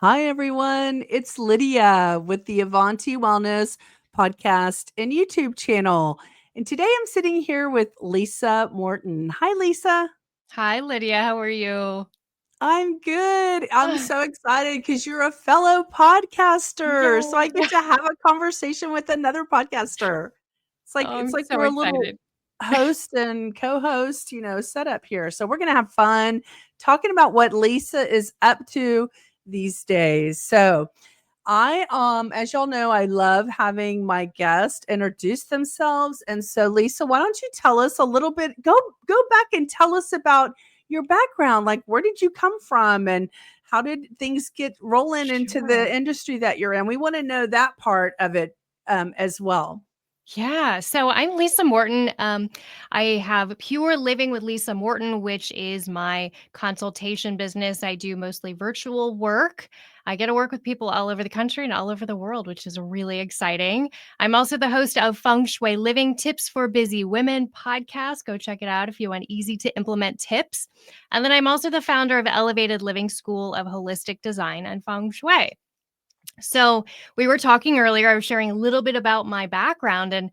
Hi, everyone. It's Lydia with the Avanti Wellness podcast and YouTube channel. And today I'm sitting here with Lisa Morton. Hi, Lisa. Hi, Lydia. How are you? I'm good. I'm so excited because you're a fellow podcaster. So I Yes. get to have a conversation with another podcaster. It's like Oh, it's I'm like so we're a little excited. host and co-host, set up here. So we're gonna have fun talking about what Lisa is up to these days. So as y'all know, I love having my guests introduce themselves. And so Lisa, why don't you tell us a little bit, go back and tell us about your background. Like where did you come from and how did things get rolling into Sure. the industry that you're in? We want to know that part of it as well. Yeah. So I'm Lisa Morton. I have Pure Living with Lisa Morton, which is my consultation business. I do mostly virtual work. I get to work with people all over the country and all over the world, which is really exciting. I'm also the host of Feng Shui Living Tips for Busy Women podcast. Go check it out if you want easy to implement tips. And then I'm also the founder of Elevated Living School of Holistic Design and Feng Shui. So we were talking earlier. I was sharing a little bit about my background, and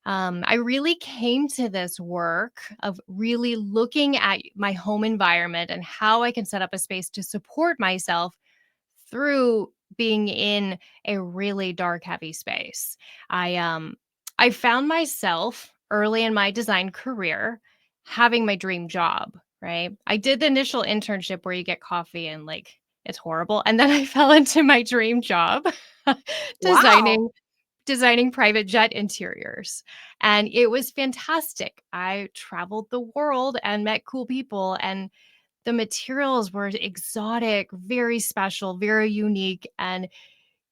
I really came to this work of really looking at my home environment and how I can set up a space to support myself through being in a really dark, heavy space. I um I found myself early in my design career having my dream job, right? I did the initial internship where you get coffee and it's horrible. And then I fell into my dream job Wow. designing designing private jet interiors. And it was fantastic. I traveled the world and met cool people, and the materials were exotic, very special, very unique, and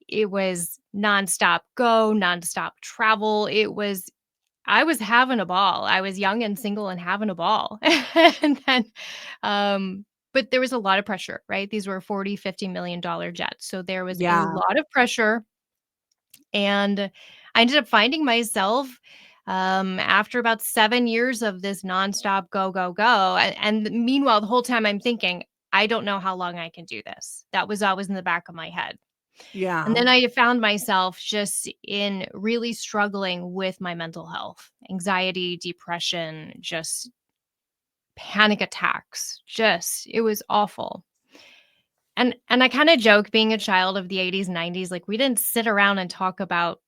it was nonstop go, nonstop travel. I was having a ball. I was young and single and having a ball. And then but there was a lot of pressure, right? These were 40, $50 million jets. So there was a Yeah. lot of pressure, and I ended up finding myself after about 7 years of this nonstop go, go, go. And meanwhile, the whole time I'm thinking, I don't know how long I can do this. That was always in the back of my head. And Yeah. then I found myself just in really struggling with my mental health, anxiety, depression, just panic attacks. Just, it was awful. And I kind of joke, being a child of the 80s, 90s, like we didn't sit around and talk about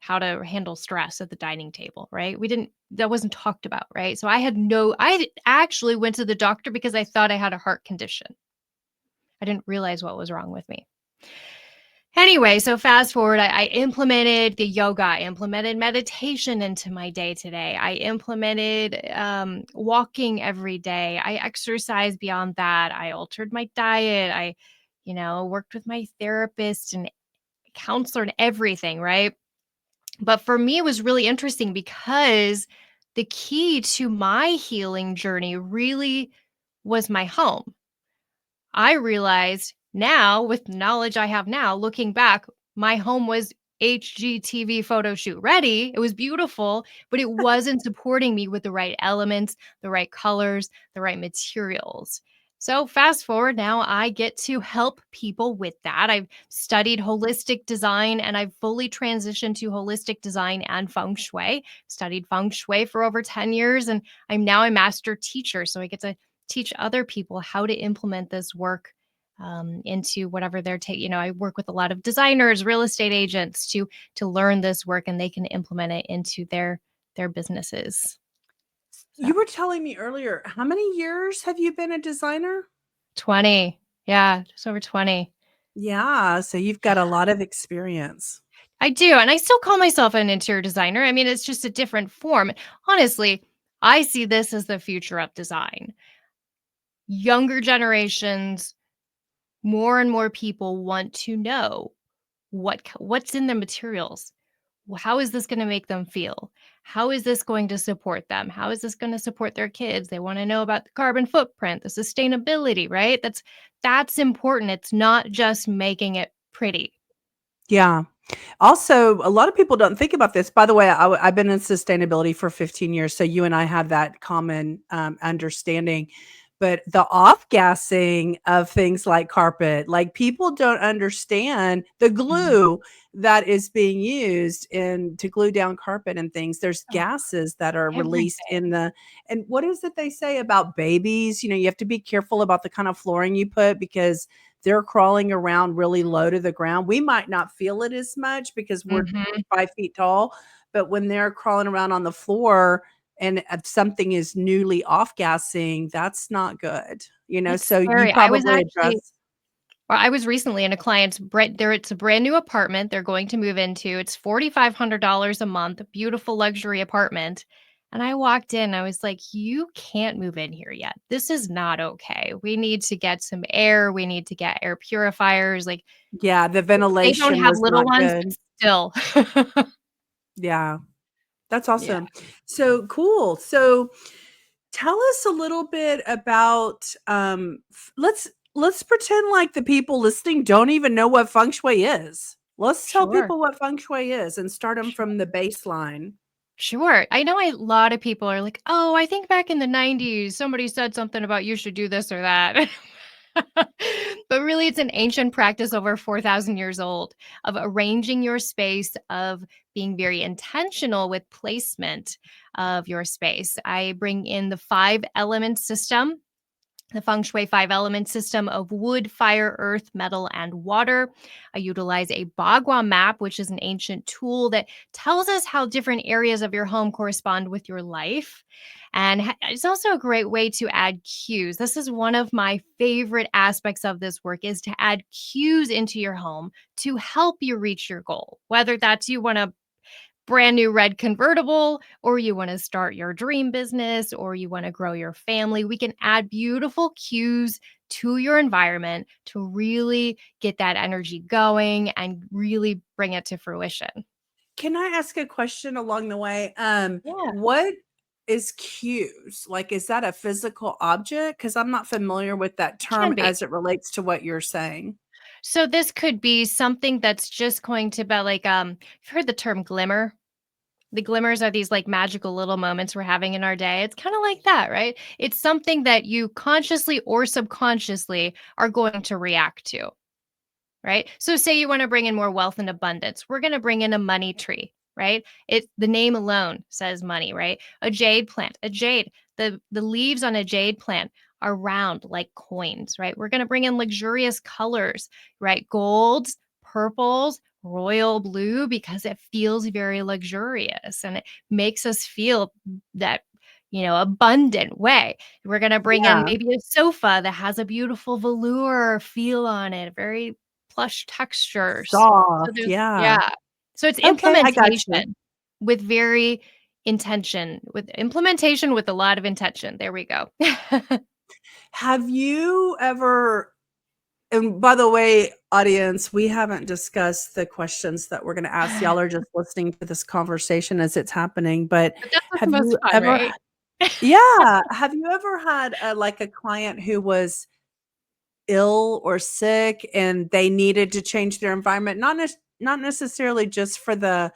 how to handle stress at the dining table, right? We didn't That wasn't talked about, right? So I actually went to the doctor because I thought I had a heart condition. I didn't realize what was wrong with me. Anyway, so fast forward, I implemented the yoga, I implemented meditation into my day today. I implemented walking every day. I exercised beyond that. I altered my diet. Worked with my therapist and counselor and everything, right? But for me, it was really interesting because the key to my healing journey really was my home. I realized now, with the knowledge I have now, looking back, my home was HGTV photo shoot ready. It was beautiful, but it wasn't supporting me with the right elements, the right colors, the right materials. So, fast forward, now I get to help people with that. I've studied holistic design and I've fully transitioned to holistic design and feng shui. Studied feng shui for over 10 years, and I'm now a master teacher. So, I get to teach other people how to implement this work into whatever they're taking. I work with a lot of designers, real estate agents to learn this work, and they can implement it into their businesses. So You were telling me earlier, how many years have you been a designer? 20, yeah, just over 20. Yeah, so you've got a lot of experience. I do, and I still call myself an interior designer. I mean, it's just a different form. Honestly, I see this as the future of design. Younger generations, more and more people want to know what's in the materials. How is this going to make them feel? How is this going to support them? How is this going to support their kids? They want to know about the carbon footprint, the sustainability, right? That's important. It's not just making it pretty. Yeah. Also, a lot of people don't think about this. By the way, I've been in sustainability for 15 years, so you and I have that common understanding. but the off gassing of things like carpet, like people don't understand the Mhm. glue that is being used in to glue down carpet and things. There's Oh, gases that are released in everything. the and what is it they say about babies? You have to be careful about the kind of flooring you put because they're crawling around really low to the ground. We might not feel it as much because we're Mhm. 5 feet tall, but when they're crawling around on the floor and if something is newly off gassing, that's not good, It's so you scary. I was probably actually address. Well, I was recently in a client's it's a brand new apartment they're going to move into. It's $4,500 a month, a beautiful luxury apartment. And I walked in, I was like, "You can't move in here yet. This is not okay. We need to get some air. We need to get air purifiers." Like, Yeah, the they don't ventilation have was little not ones, but good. still. Yeah, that's Yeah, awesome. So cool. So tell us a little bit about let's pretend like the people listening don't even know what feng shui is. Let's tell sure. people what feng shui is and start them from the baseline. Sure. I know a lot of people are like, "Oh, I think back in the '90s, somebody said something about you should do this or that." But really, it's an ancient practice over 4,000 years old of arranging your space, of being very intentional with placement of your space. I bring in the 5 element system, the feng shui 5 element system of wood, fire, earth, metal, and water. I utilize a Bagua map, which is an ancient tool that tells us how different areas of your home correspond with your life. And it's also a great way to add cues. This is one of my favorite aspects of this work, is to add cues into your home to help you reach your goal. Whether that's you want to brand new red convertible, or you want to start your dream business, or you want to grow your family, we can add beautiful cues to your environment to really get that energy going and really bring it to fruition. Can I ask a question along the way? Yeah, What is cues? Like, is that a physical object? Because I'm not familiar with that it can term be. as it relates to what you're saying. So this could be something that's just going to be like, you've heard the term glimmer. The glimmers are these like magical little moments we're having in our day. It's kind of like that, right? It's something that you consciously or subconsciously are going to react to, right? So say you want to bring in more wealth and abundance. We're going to bring in a money tree, right? The name alone says money, right? A jade plant, a jade. The leaves on a jade plant are round like coins, right? We're going to bring in luxurious colors, right? Golds, purples, royal blue, because it feels very luxurious and it makes us feel that abundant way. We're going to bring in Yeah. maybe a sofa that has a beautiful velour feel on it, very plush textures. So Soft. there's Yeah. yeah. So it's Okay, I got you. implementation with very intention, with implementation with a lot of intention. There we go. Have you ever and by the way, audience, we haven't discussed the questions that we're gonna ask. Y'all are just listening to this conversation as it's happening, but But that's what's the have you most fun, ever right? yeah, have you ever had a client who was ill or sick and they needed to change their environment? Not necessarily just for the,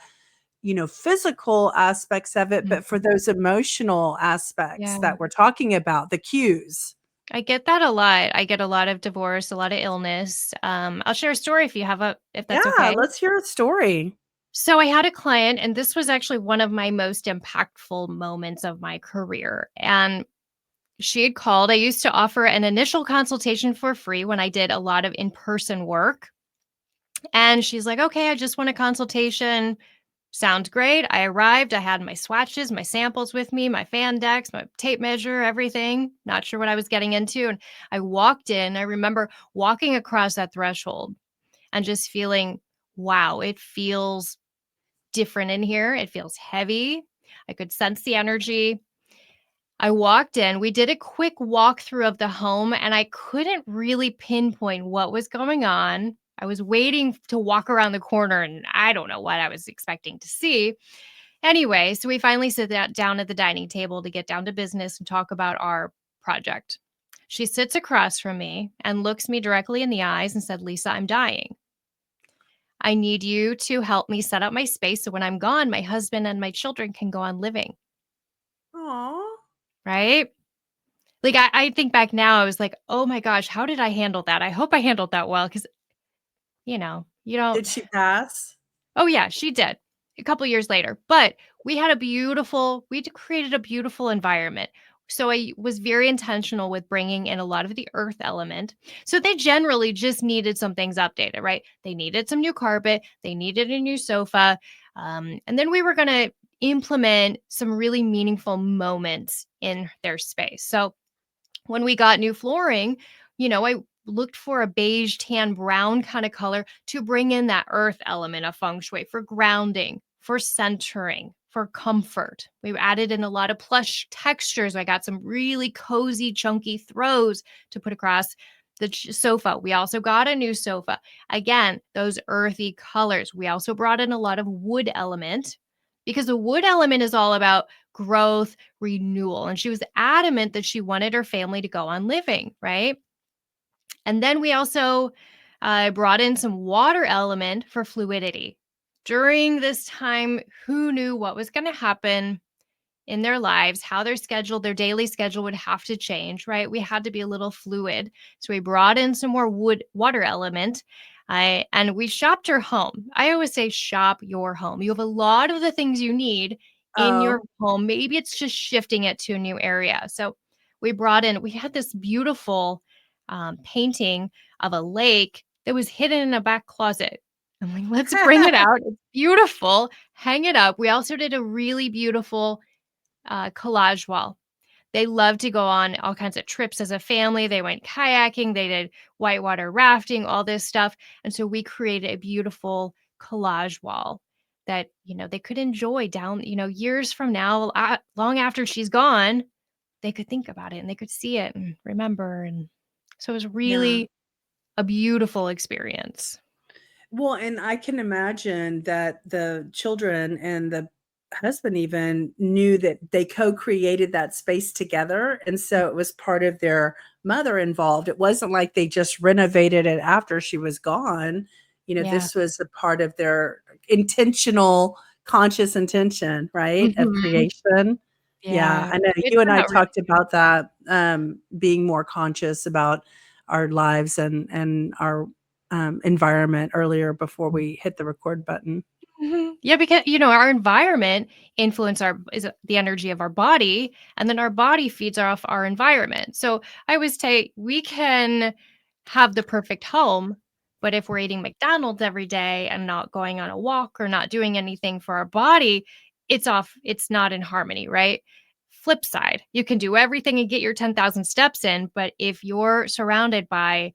physical aspects of it, but for Mhm. those emotional aspects Yeah. that we're talking about, the cues. I get that a lot. I get a lot of divorce, a lot of illness. I'll share a story if that's Yeah, okay. let's hear a story. So I had a client, and this was actually one of my most impactful moments of my career. And she had called. I used to offer an initial consultation for free when I did a lot of in person work. And she's like, "Okay, I just want a consultation. Sounds great." I arrived. I had my swatches, my samples with me, my fan decks, my tape measure, everything. Not sure what I was getting into. And I walked in. I remember walking across that threshold and just feeling, wow, it feels different in here. It feels heavy. I could sense the energy. I walked in, we did a quick walkthrough of the home, and I couldn't really pinpoint what was going on. I was waiting to walk around the corner, and I don't know what I was expecting to see. Anyway, so we finally down at the dining table to get down to business and talk about our project. She sits across from me and looks me directly in the eyes and said, "Lisa, I'm dying. I need you to help me set up my space so when I'm gone, my husband and my children can go on living." Aw. Right? Like, I think back now, I was like, "Oh my gosh, how did I handle that? I hope I handled that well," because you don't. Did she pass? Oh, yeah, she did a couple years later, but we created a beautiful environment. So I was very intentional with bringing in a lot of the earth element. So they generally just needed some things updated, right? They needed some new carpet, they needed a new sofa. And then we were going to implement some really meaningful moments in their space. So when we got new flooring, I looked for a beige, tan, brown kind of color to bring in that earth element of feng shui for grounding, for centering, for comfort. We added in a lot of plush textures. I got some really cozy, chunky throws to put across the sofa. We also got a new sofa. Again, those earthy colors. We also brought in a lot of wood element because the wood element is all about growth, renewal. And she was adamant that she wanted her family to go on living, right? And then we also brought in some water element for fluidity. During this time, who knew what was going to happen in their lives, how their daily schedule would have to change, right? We had to be a little fluid. So we brought in some more water element. And we shopped her home. I always say shop your home. You have a lot of the things you need in your Oh. home. Maybe it's just shifting it to a new area. So we had this beautiful painting of a lake that was hidden in a back closet. I'm like, let's bring it out. It's beautiful. Hang it up. We also did a really beautiful collage wall. They love to go on all kinds of trips as a family. They went kayaking, they did whitewater rafting, all this stuff. And so we created a beautiful collage wall that, they could enjoy down, years from now, long after she's gone, they could think about it and they could see it and remember. And so it was Yeah. really a beautiful experience. Well, and I can imagine that the children and the husband even knew that they co-created that space together, and so it was part of their mother involved. It wasn't like they just renovated it after she was gone. Yeah. This was a part of their intentional, conscious intention, right, of Mhm. creation. Yeah, Yeah. I know It you and turned I out really talked about that, being more conscious about our lives and our environment earlier before we hit the record button. Mhm. Yeah, because our environment influence our is the energy of our body, and then our body feeds off our environment. So I always say we can have the perfect home, but if we're eating McDonald's every day and not going on a walk or not doing anything for our body, it's off. It's not in harmony, right? Flip side, you can do everything and get your 10,000 steps in, but if you're surrounded by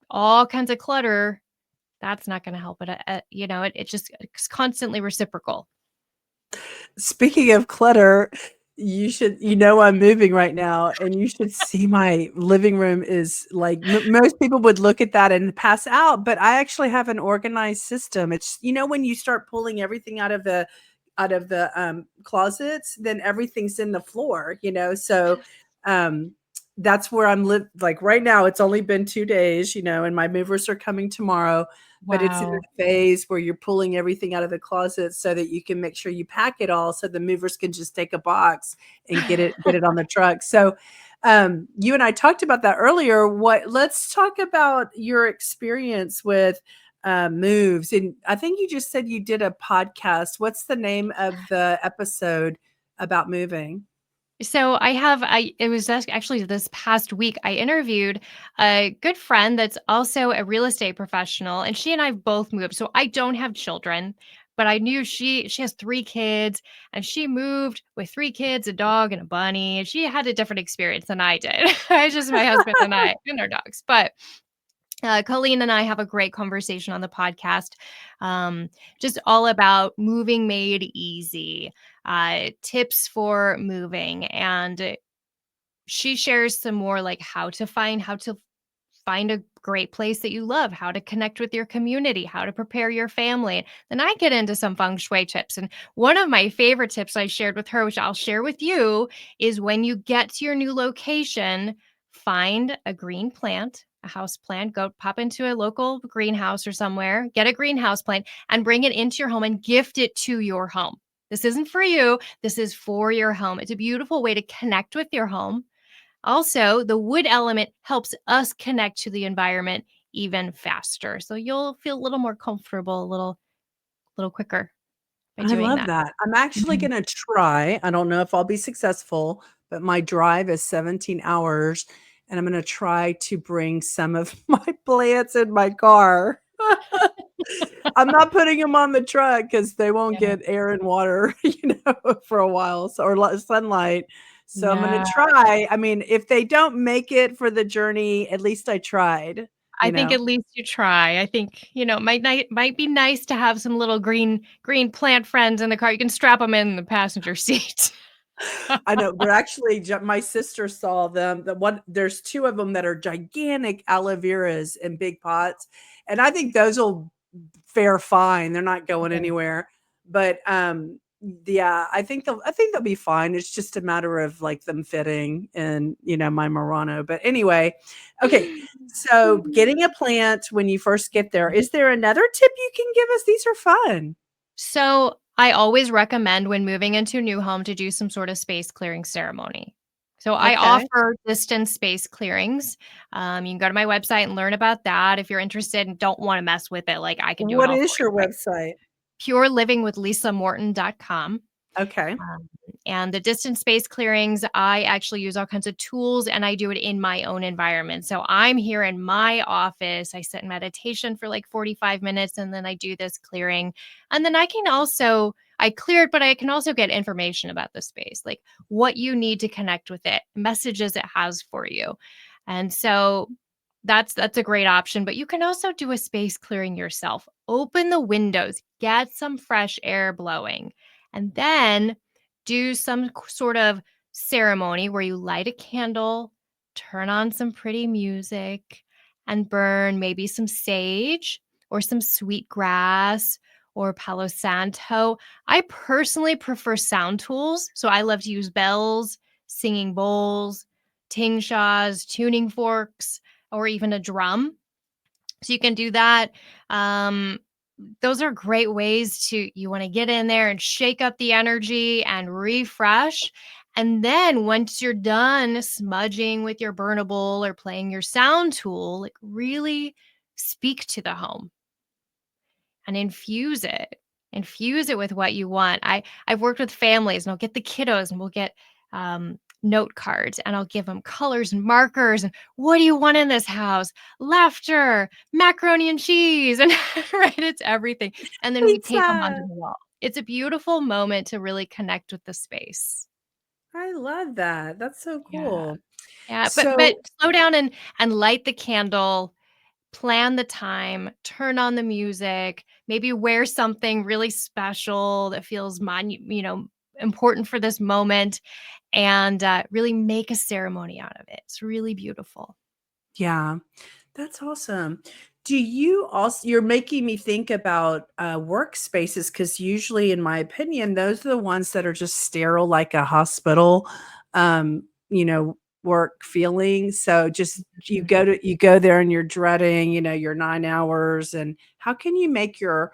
all kinds of clutter, that's not gonna help it, it's constantly reciprocal. Speaking of clutter, I'm moving right now, and you should see my living room is like most people would look at that and pass out, but I actually have an organized system. It's when you start pulling everything out of the closets, then everything's in the floor, so um that's where like right now. It's only been 2 days, and my movers are coming tomorrow, but it's in Wow. a phase where you're pulling everything out of the closet so that you can make sure you pack it all so the movers can just take a box and get it on the truck. So you and I talked about that earlier. Let's talk about your experience with moves. And I think you just said you did a podcast. What's the name of the episode about moving? So it was actually this past week, I interviewed a good friend that's also a real estate professional, and she and I both moved. So I don't have children, but I knew she has 3 kids, and she moved with 3 kids, a dog, and a bunny. And she had a different experience than I did. It's just my husband and I and our dogs. But Colleen and I have a great conversation on the podcast, um, just all about moving made easy, tips for moving, and she shares some more like how to find a great place that you love, how to connect with your community, how to prepare your family. Then I get into some feng shui tips. And one of my favorite tips I shared with her, which I'll share with you, is when you get to your new location, find a green plant, a house plant, go pop into a local greenhouse or somewhere, get a greenhouse plant and bring it into your home and gift it to your home. This isn't for you. This is for your home. It's a beautiful way to connect with your home, Also, the wood element helps us connect to the environment even faster. So you'll feel a little more comfortable, a little quicker by I doing love that. that. I'm actually Mhm. gonna try, I don't know if I'll be successful, but my drive is 17 hours, and I'm gonna try to bring some of my plants in my car. I'm not putting them on the truck because they won't Yeah. get air and water, for a while, so or sunlight. So I'm gonna Yeah. try. I mean, if they don't make it for the journey, at least I tried, I you think know? at least you try. I think, might be nice to have some little green plant friends in the car. You can strap them in the passenger seat. I know, they're actually my sister saw them, the one there's 2 of them that are gigantic aloe veras in big pots, and I think those'll fare fine, they're not going Yeah. anywhere, but, yeah, I think they'll be fine, it's just a matter of, like, them fitting in, my Murano, but anyway, okay, so getting a plant when you first get there, is there another tip you can give us? These are fun. So, I always recommend when moving into a new home to do some sort of space clearing ceremony. So, I Okay. offer distance space clearings. You can go to my website and learn about that if you're interested and don't wanna mess with it, like, I can do it What all for is you, your right? website? purelivingwithlisamorton.com. Okay. And the distance space clearings, I actually use all kinds of tools and I do it in my own environment. So I'm here in my office. I sit in meditation for like 45 minutes and then I do this clearing. And then I clear it, but I can also get information about the space, like what you need to connect with it, messages it has for you. And so that's a great option, but you can also do a space clearing yourself. Open the windows, get some fresh air blowing, and then do some sort of ceremony where you light a candle, turn on some pretty music, and burn maybe some sage or some sweet grass or Palo Santo. I personally prefer sound tools, so I love to use bells, singing bowls, tingshaws, tuning forks, or even a drum. So you can do that. Um, those are great ways to you want to get in there and shake up the energy and refresh. And then once you're done smudging with your burnable or playing your sound tool, like really speak to the home and infuse it. Infuse it with what you want. I've worked with families and I'll get the kiddos and we'll get note cards and I'll give them colors and markers and what do you want in this house? Laughter, macaroni and cheese, and right, it's everything. And then we tape them onto Pizza. the wall. It's a beautiful moment to really connect with the space. I love that. That's so Yeah. cool. Yeah, but So, slow down and light the candle, plan the time, turn on the music, maybe wear something really special that feels important for this moment, and really make a ceremony out of it. It's really beautiful. yeah, that's awesome. Do you also you're making me think about, workspaces because usually, in my opinion, those are the ones that are just sterile like a hospital, um, work feeling. So just you go there and you're dreading, your 9 hours, and how can you make your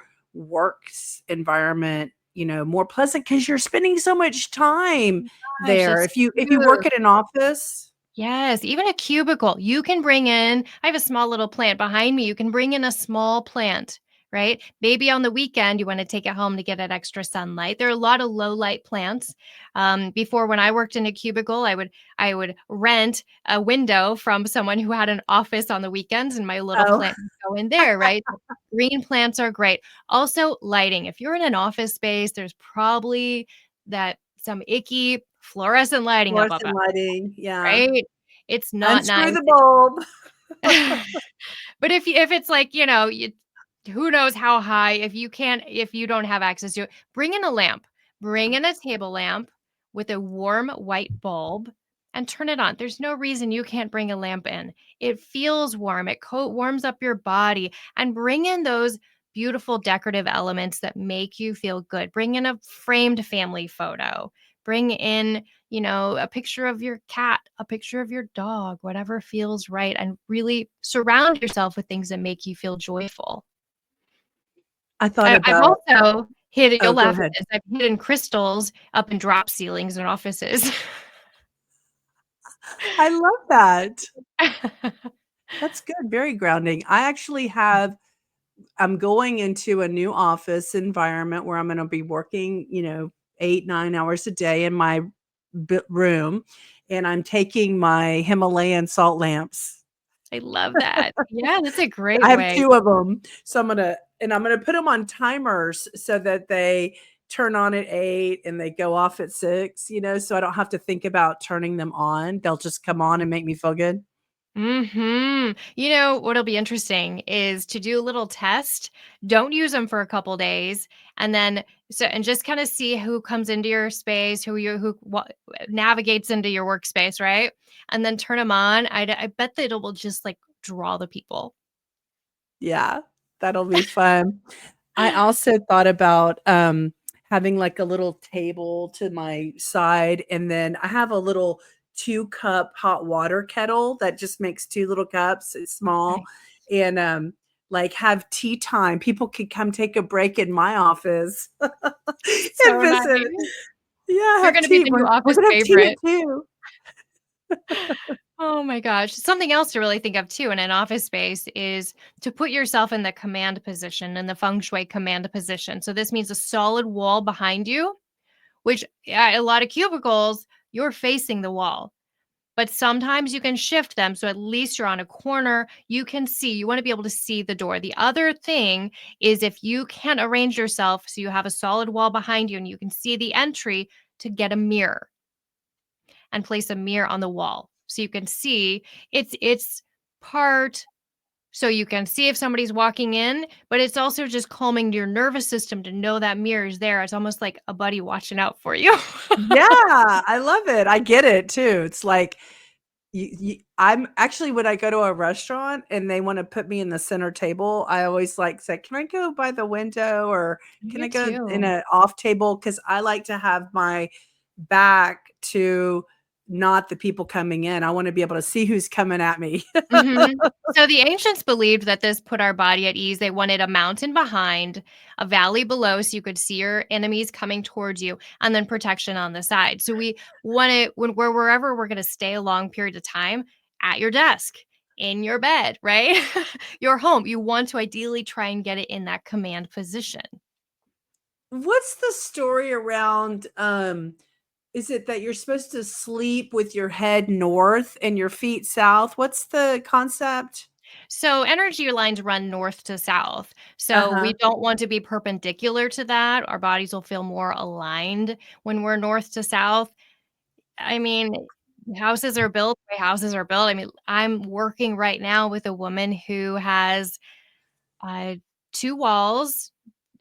environment, more pleasant because 'cause you're spending so much time Gosh, there. that's If you true. work at an office. Yes, even a cubicle. You can bring in I have a small little plant behind me. You can bring in a small plant, right? Maybe on the weekend you want to take it home to get that extra sunlight. There are a lot of low light plants. Before when I worked in a cubicle, I would rent a window from someone who had an office on the weekends, and my little Oh, plant would go in there, right? Green plants are great. Also, lighting. If you're in an office space, there's probably that some icky fluorescent lighting up fluorescent above, lighting, yeah. right? It's not Unscrew nice. the bulb. But if it's like, who knows how high, if you don't have access to it, bring in a lamp. Bring in a table lamp with a warm white bulb and turn it on. There's no reason you can't bring a lamp in. It feels warm. It warms up your body and bring in those beautiful decorative elements that make you feel good. Bring in a framed family photo. Bring in a picture of your cat, a picture of your dog, whatever feels right, and really surround yourself with things that make you feel joyful. I thought I've about also you'll oh, go laugh at ahead. this. I've hidden crystals up in drop ceilings in offices. I love that. That's good, very grounding. I actually have I'm going into a new office environment where I'm gonna be working, 8, 9 hours a day in my room, and I'm taking my Himalayan salt lamps. I love that. Yeah, that's a great I have way. 2 of them, so I'm gonna put them on timers so that they turn on at 8 and they go off at 6, so I don't have to think about turning them on. They'll just come on and make me feel good. You know, what'll be interesting is to do a little test. Don't use them for a couple days, and then and just kind of see who comes into your space, who navigates into your workspace, right? And then turn them on. I bet that it will just like draw the people. Yeah, that'll be fun. I also thought about, having, like, a little table to my side, and then I have a little 2-cup hot water kettle that just makes 2 little cups, it's small, Nice. and, like, have tea time. People could come take a break in my office and So nice. visit. Yeah, You're have going to be tea. the new We're office gonna have tea at favorite. 2. Oh my gosh. Something else to really think of too in an office space is to put yourself in the command position, in the feng shui command position. So this means a solid wall behind you, which a lot of cubicles, you're facing the wall. But sometimes you can shift them. So at least you're on a corner. You can see, you want to be able to see the door. The other thing is if you can arrange yourself so you have a solid wall behind you and you can see the entry, to get a mirror and place a mirror on the wall so you can see it's part so you can see if somebody's walking in, but it's also just calming your nervous system to know that mirror is there. It's almost like a buddy watching out for you. Yeah, I love it. I get it too. It's like I'm actually when I go to a restaurant and they wanna put me in the center table, I always like say, "Can I go by the window or can Me I go in too. a off table?" Because I like to have my back to not the people coming in. I wanna be able to see who's coming at me. So the ancients believed that this put our body at ease. They wanted a mountain behind, a valley below, so you could see your enemies coming towards you, and then protection on the side. So we want it when we're wherever we're going to stay a long period of time, at your desk, in your bed, right? Your home. You want to ideally try and get it in that command position. What's the story around, is it that you're supposed to sleep with your head north and your feet south? What's the concept? So energy lines run north to south. So we Uh-huh. don't want to be perpendicular to that. Our bodies will feel more aligned when we're north to south. I mean, houses are built the way houses are built. I mean, I'm working right now with a woman who has, uh, 2 walls,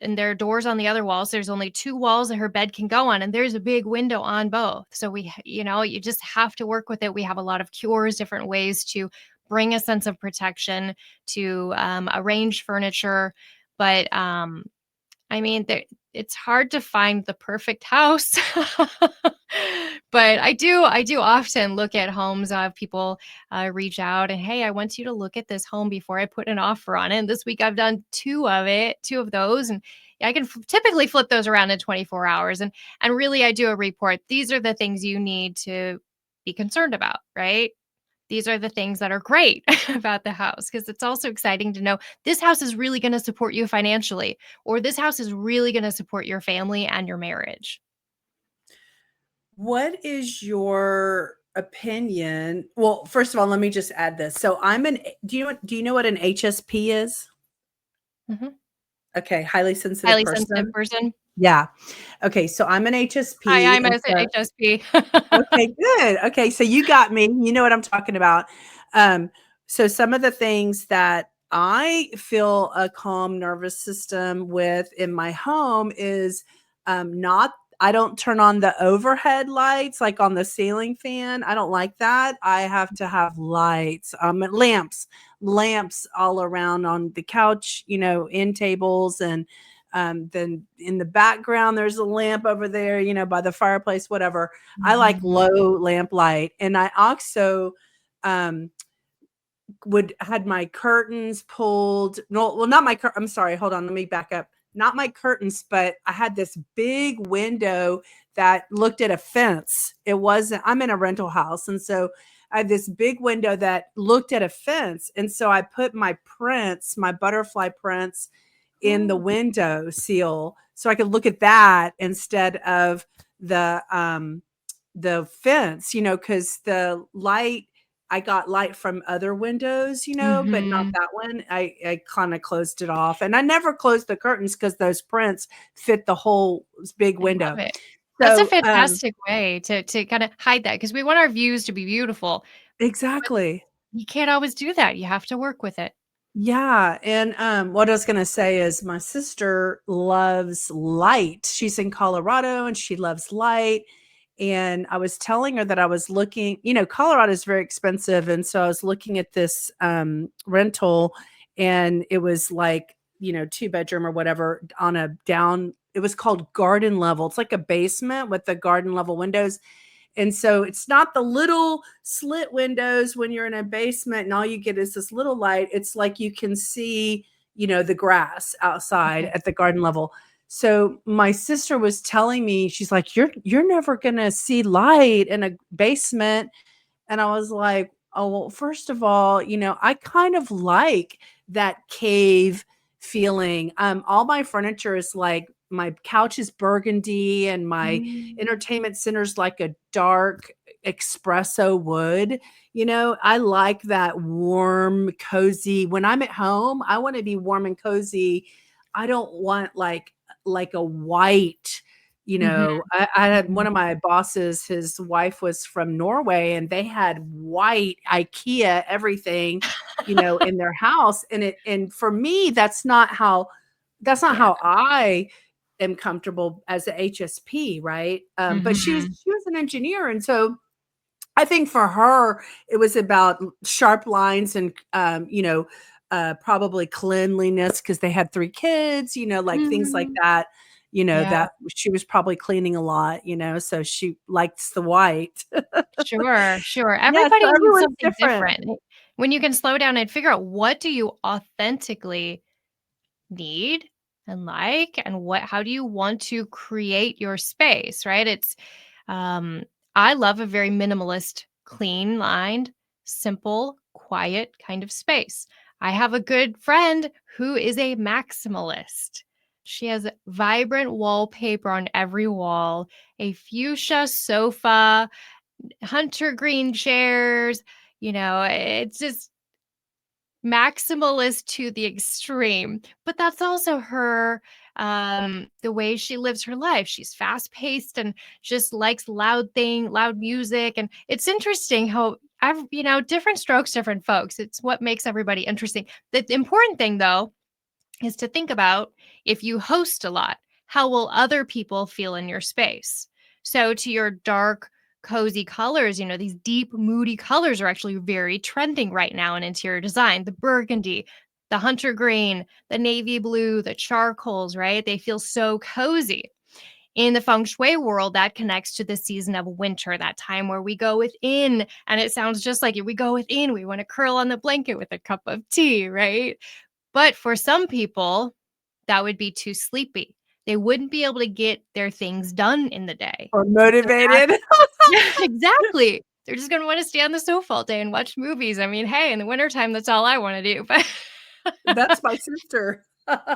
and there are doors on the other walls. There's only 2 walls that her bed can go on, and there's a big window on both. So you just have to work with it. We have a lot of cures, different ways to bring a sense of protection, to, arrange furniture, but, I mean, it's hard to find the perfect house. But I do often look at homes, people, reach out and, "Hey, I want you to look at this home before I put an offer on it." And this week I've done 2 of those, and I can typically flip those around in 24 hours, and really I do a report. These are the things you need to be concerned about, right? These are the things that are great about the house because it's also exciting to know this house is really going to support you financially, or this house is really going to support your family and your marriage. What is your opinion? Well, first of all, let me just add this. So I'm an do you know what an HSP is? Mhm. Okay, highly sensitive Highly sensitive person. person. Yeah. Okay, so I'm an Hi, HSP I'm and a so HSP. okay, good. Okay, so you got me. You know what I'm talking about. Um, so some of the things that I feel a calm nervous system with in my home is not I don't turn on the overhead lights like on the ceiling fan. I don't like that. I have to have lights, lamps all around on the couch, end tables and then in the background there's a lamp over there, by the fireplace, whatever. I like Mhm. low lamp light, and I also, um, would had my curtains pulled no, well, not my cur I'm sorry, hold on, let me back up. Not my curtains, but I had this big window that looked at a fence. It wasn't I'm in a rental house, and so, I had this big window that looked at a fence. And so I put my prints, my butterfly prints in the Oh. window seal so I could look at that instead of the fence, because the light I got light from other windows, but not Mhm. that one. I kind of closed it off, and I never closed the curtains because those prints fit the whole big I love window. it. That's a So, fantastic way to kinda hide that because we want our views to be beautiful, but exactly. you can't always do that. You have to work with it. Yeah, and, what I was gonna say is my sister loves light. She's in Colorado, and she loves light, and I was telling her that I was looking, Colorado is very expensive, and so I was looking at this, rental, and it was like, 2-bedroom or whatever on a down it was called garden level. It's like a basement with the garden level windows, and so it's not the little slit windows when you're in a basement and all you get is this little light. It's like you can see, the grass outside Okay. at the garden level. So my sister was telling me, she's like, you're never gonna see light in a basement. And I was like, oh, well, first of all, I kind of like that cave feeling. All my furniture is like my couch is burgundy and my Mm. entertainment center's like a dark espresso wood. I like that warm, cozy. When I'm at home, I want to be warm and cozy. I don't want like a white, Mhm, I had one mhm. of my bosses, his wife was from Norway, and they had white IKEA everything, in their house, and for me, that's not Yeah. how I am comfortable as a HSP, right? But she was Mhm. she was an engineer, and so I think for her, it was about sharp lines and, probably cleanliness because they had 3 kids, like things like Mhm. that, Yeah, that she was probably cleaning a lot, so she likes the white. sure, sure. Yeah, so Everybody needs everyone's something different. different. When you can slow down and figure out what do you authentically need and like and what how do you want to create your space, right? Um I love a very minimalist, clean lined, simple, quiet kind of space. I have a good friend who is a maximalist. She has vibrant wallpaper on every wall, a fuchsia sofa, hunter green chairs, it's just maximalist to the extreme, but that's also her, the way she lives her life. She's fast-paced and just likes loud music, and it's interesting how different strokes, different folks. It's what makes everybody interesting. The important thing, though, is to think about if you host a lot, how will other people feel in your space? So, to your dark, cozy colors, these deep, moody colors are actually very trending right now in interior design. The burgundy, the hunter green, the navy blue, the charcoals, right? They feel so cozy. In the feng shui world, that connects to the season of winter, that time where we go within. And it sounds just like it. We go within, we want to curl on the blanket with a cup of tea, right? But for some people, that would be too sleepy. They wouldn't be able to get their things done in the day. Or And so that motivated. yeah, exactly. They're just gonna wanna stay on the sofa all day and watch movies. I mean, hey, in the wintertime, that's all I wanna do, but That's my sister.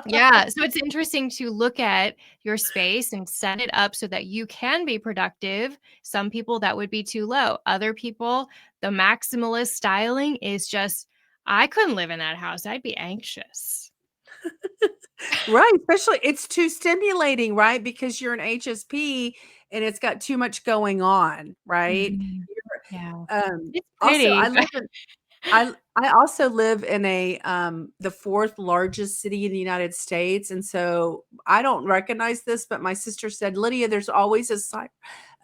yeah, so it's interesting to look at your space and set it up so that you can be productive. Some people, that would be too low. Other people, the maximalist styling is just, I couldn't live in that house. I'd be anxious. Right, especially it's too stimulating, right? Because you're an HSP and it's got too much going on, right? Mhm. Yeah. It's Also, pretty. I also live in the 4th largest city in the United States, and so I don't recognize this, but my sister said, "Lydia, there's always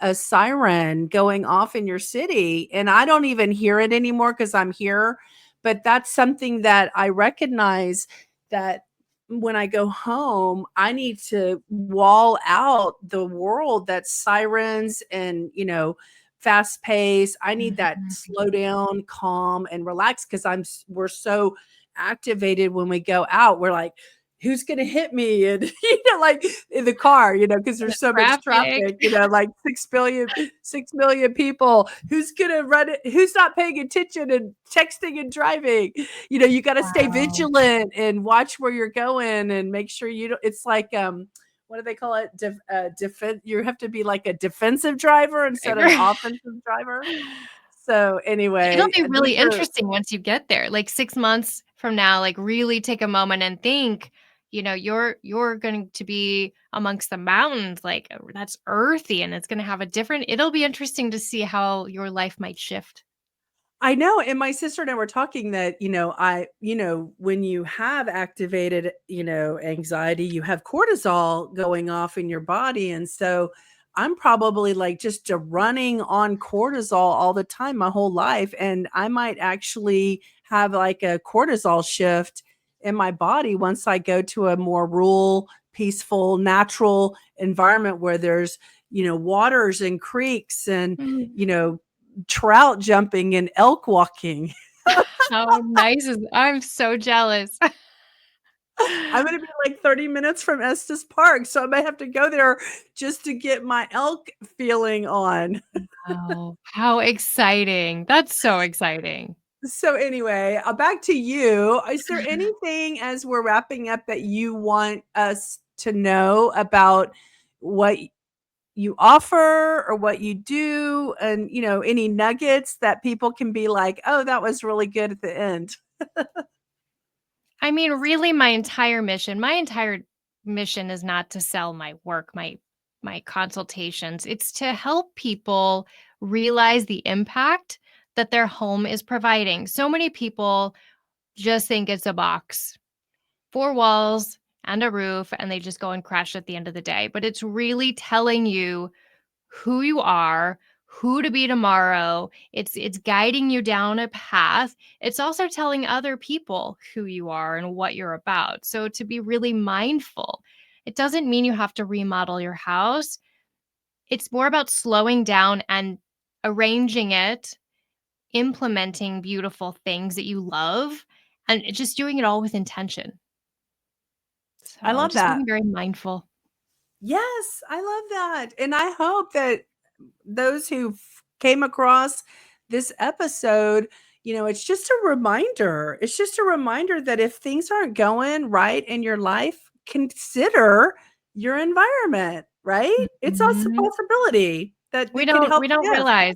a siren going off in your city," and I don't even hear it anymore because 'cause I'm here, but that's something that I recognize that when I go home, I need to wall out the world that's sirens and, fast pace. I need that Mhm. slow down, calm, and relax because we're so activated when we go out. We're like who's going to hit me? And, like in the car, because The there's so much traffic. traffic, like 6 million people. Who's going to run it? Who's not paying attention and texting and driving? You got to stay Wow. vigilant and watch where you're going and make sure you don't. It's like, what do they call it? Defense. You have to be like a defensive driver instead of an offensive driver. So It'll anyway, be these really are interesting once you get there. Like 6 months from now, like, really take a moment and think, you're going to be amongst the mountains, like, that's earthy, and it's gonna have a different it'll be interesting to see how your life might shift. I know, and my sister and I were talking that, when you have activated, anxiety, you have cortisol going off in your body. And so I'm probably like just running on cortisol all the time my whole life. And I might actually have like a cortisol shift in my body once I go to a more rural, peaceful, natural environment where there's, waters and creeks and, Mm. trout jumping and elk walking. How nice is I'm so jealous. I'm gonna be like 30 minutes from Estes Park, so I might have to go there just to get my elk feeling on. Wow, how exciting. That's so exciting. So anyway, back to you. Is there anything as we're wrapping up that you want us to know about what you offer or what you do, and any nuggets that people can be like, "Oh, that was really good at the end." I mean, really my entire mission is not to sell my work, my consultations. It's to help people realize the impact that their home is providing. So many people just think it's a box, 4 walls and a roof, and they just go and crash at the end of the day. But it's really telling you who you are, who to be tomorrow. It's guiding you down a path. It's also telling other people who you are and what you're about. So to be really mindful. It doesn't mean you have to remodel your house. It's more about slowing down and arranging it, implementing beautiful things that you love, and just doing it all with intention. I So love just that. being very mindful. Yes, I love that, and I hope that those who came across this episode, it's just a reminder. It's just a reminder that if things aren't going right in your life, consider your environment, right? It's also a Mhm. possibility that We it could don't help we don't shift. realize.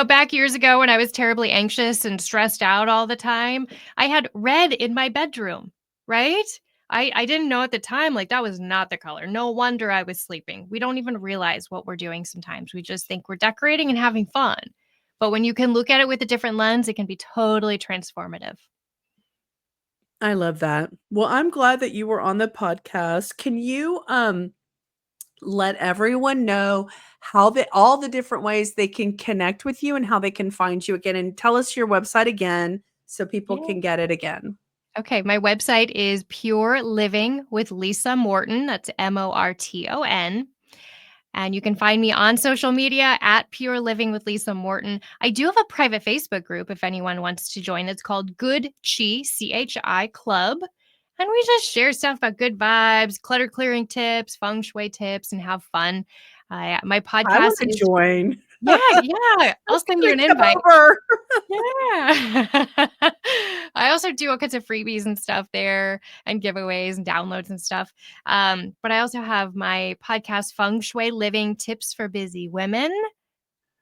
Back years ago when I was terribly anxious and stressed out all the time, I had red in my bedroom, right? I didn't know at the time, like, that was not the color. No wonder I was sleeping. We don't even realize what we're doing sometimes. We just think we're decorating and having fun. But when you can look at it with a different lens, it can be totally transformative. I love that. Well, I'm glad that you were on the podcast. Can you let everyone know how all the different ways they can connect with you and how they can find you again, and tell us your website again so people Yeah. can get it again. Okay, my website is Pure Living with Lisa Morton. That's Morton. And you can find me on social media at Pure Living with Lisa Morton. I do have a private Facebook group if anyone wants to join. It's called Good Chi Club. And we just share stuff about good vibes, clutter clearing tips, feng shui tips, and have fun. My I podcast wanna is, join. yeah, yeah. I'm I'll send you gonna an come invite. over. Yeah. I also do all kinds of freebies and stuff there and giveaways and downloads and stuff. But I also have my podcast, Feng Shui Living Tips for Busy Women.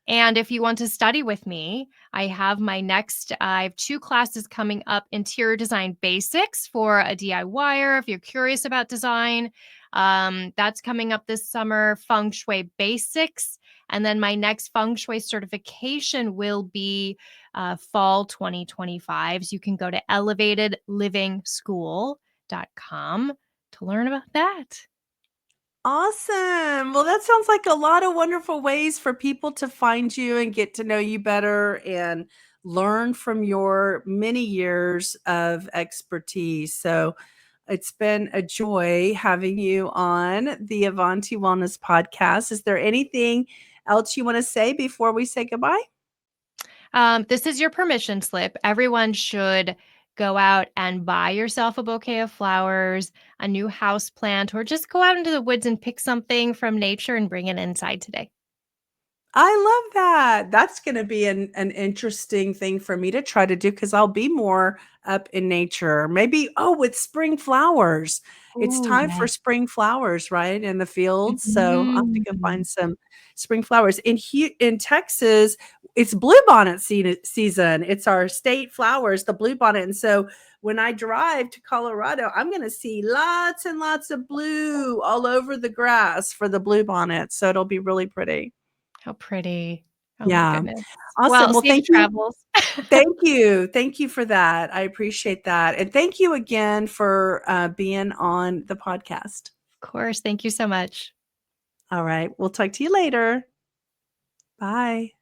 And if you want to study with me, I have 2 classes coming up: interior design basics for a DIYer. If you're curious about design, that's coming up this summer, feng shui basics. And then my next feng shui certification will be fall 2025. So you can go to elevatedlivingschool.com to learn about that. Awesome. Well, that sounds like a lot of wonderful ways for people to find you and get to know you better and learn from your many years of expertise. So it's been a joy having you on the Avanti Wellness podcast. Is there anything else you want to say before we say goodbye? This is your permission slip. Everyone should go out and buy yourself a bouquet of flowers, a new house plant, or just go out into the woods and pick something from nature and bring it inside today. I love that. That's gonna be an interesting thing for me to try to do because 'cause I'll be more up in nature. Maybe with spring flowers. It's Ooh, time for yes. spring flowers, right, in the fields, so I'll have to go Mhm. find some spring flowers. In Texas, it's bluebonnet season. It's our state flowers, the bluebonnet, and so when I drive to Colorado, I'm gonna see lots and lots of blue all over the grass for the bluebonnet, so it'll be really pretty. How pretty. Oh my Yeah. goodness. Awesome. Well, Well, safe thank you. travels. Thank you. Thank you for that. I appreciate that. And thank you again for being on the podcast. Of course. Thank you so much. All right. We'll talk to you later. Bye.